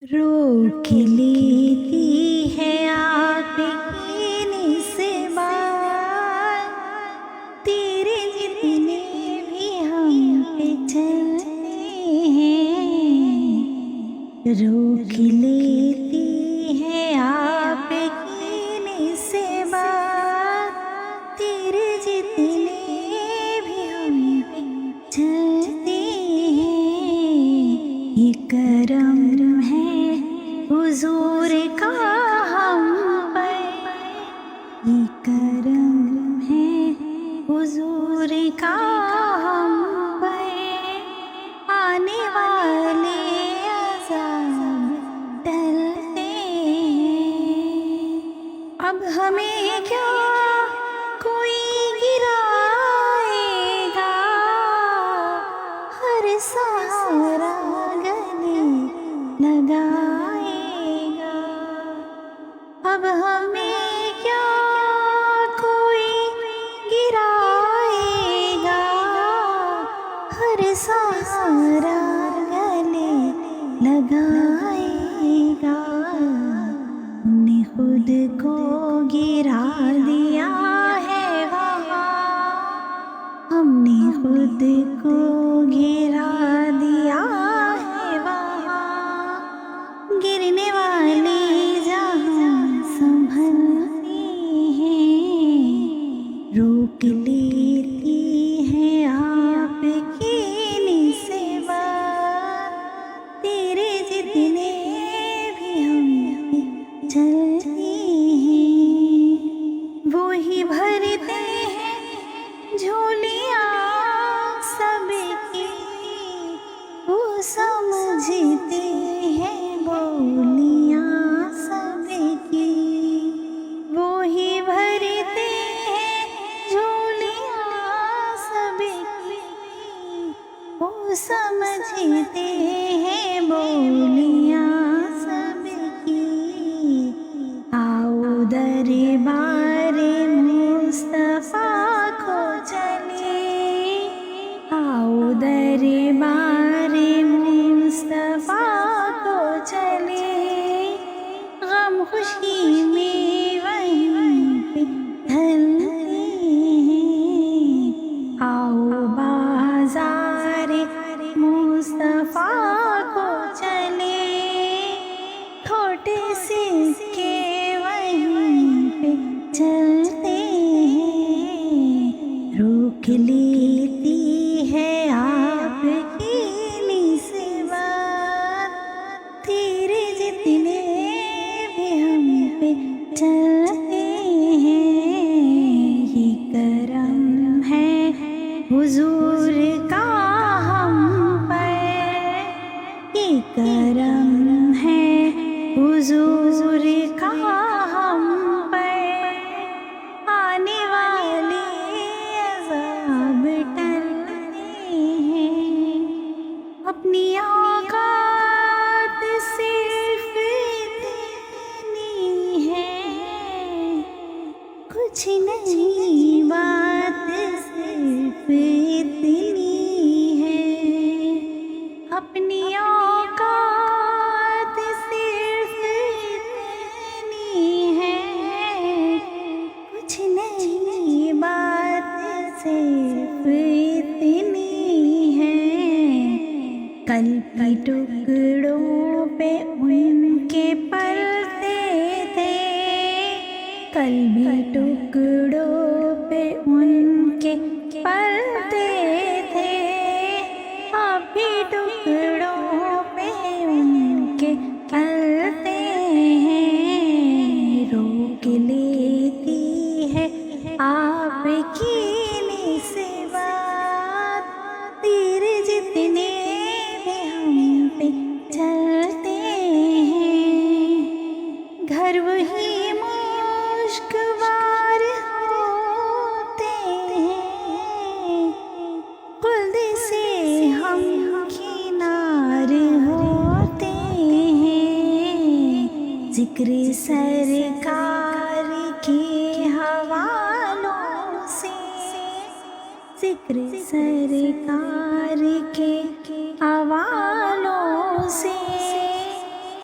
روک لیتی ہے آپ کی نسبات، تیرے جتنے بھی ہم پہ چلتے ہیں۔ روک لیتی ہے آپ کی نسبات، تیرے جتنے بھی ہم پہ چلتے ہیں۔ یہ کرم ہے حضور کا ہم پر، یہ کرم ہے حضور کا ہم پر، آنے والے عذاب ٹلتے ہیں۔ اب ہمیں کیا کوئی گرائے گا، ہر سہارا گلے لگائے گا۔ اب ہمیں کیا کوئی گرائے گا، ہر سہارا گلے لگائے گا۔ ہم نے خود کو گرا دیا ہے وہاں، ہم نے خود کو گرا دیا ہے وہاں، گرنے والے جہاں سنبھلتے ہیں۔ روک لیتی ہے آپ کی نسبات، تیرے جتنے بھی ہم پہ چلتے ہیں۔ وہی بھرتے ہیں جھولیاں سب کی، وہ سمجھتے ہیں بولیاں سب کی۔ وہی بھرتے ہیں جھولیاں سب کی، وہ سمجھتے ہیں بولیاں سب کی۔ آؤ دربار مصطفیٰ کو چلے، آؤ دربار مصطفیٰ کو چلے، غم خوشی میں وہیں پہ ڈھلتے ہیں۔ آؤ بازار مصطفیٰ کو چلے، کھوٹے سکے وہیں پہ چلتے ہیں۔ روک لیتی ہے آپ کی نسبات، تیرے جتنے بھی ہم پہ چلتے ہیں۔ یہ کرم ہے حضور کا ہم پر، یہ کرم ہے حضور کا ہم پر، آنے والے عذاب ٹلتے ہیں۔ اپنی اوقات صرف اتنی ہے، کچھ نہیں بات صرف اتنی ہے۔ اپنی اوقات صرف اتنی ہے، کچھ نہیں بات صرف اتنی ہے۔ کل بھی ٹکڑوں پہ ان کے پلتے تھے، کل بھی ٹکڑوں پہ ان کے پلتے تھے، اب بھی ٹکڑوں پہ ان کے پلتے ہیں۔ روک لیتی ہے آپ کی نسبات، تیرے جتنے بھی ہم پہ چلتے ہیں۔ گھر وہی مشکوار ہوتے ہیں، خلد سے ہم کنار ہوتے ہیں۔ ذکر سرکار کے حوالوں سے، ذکر سرکار کے حوالوں سے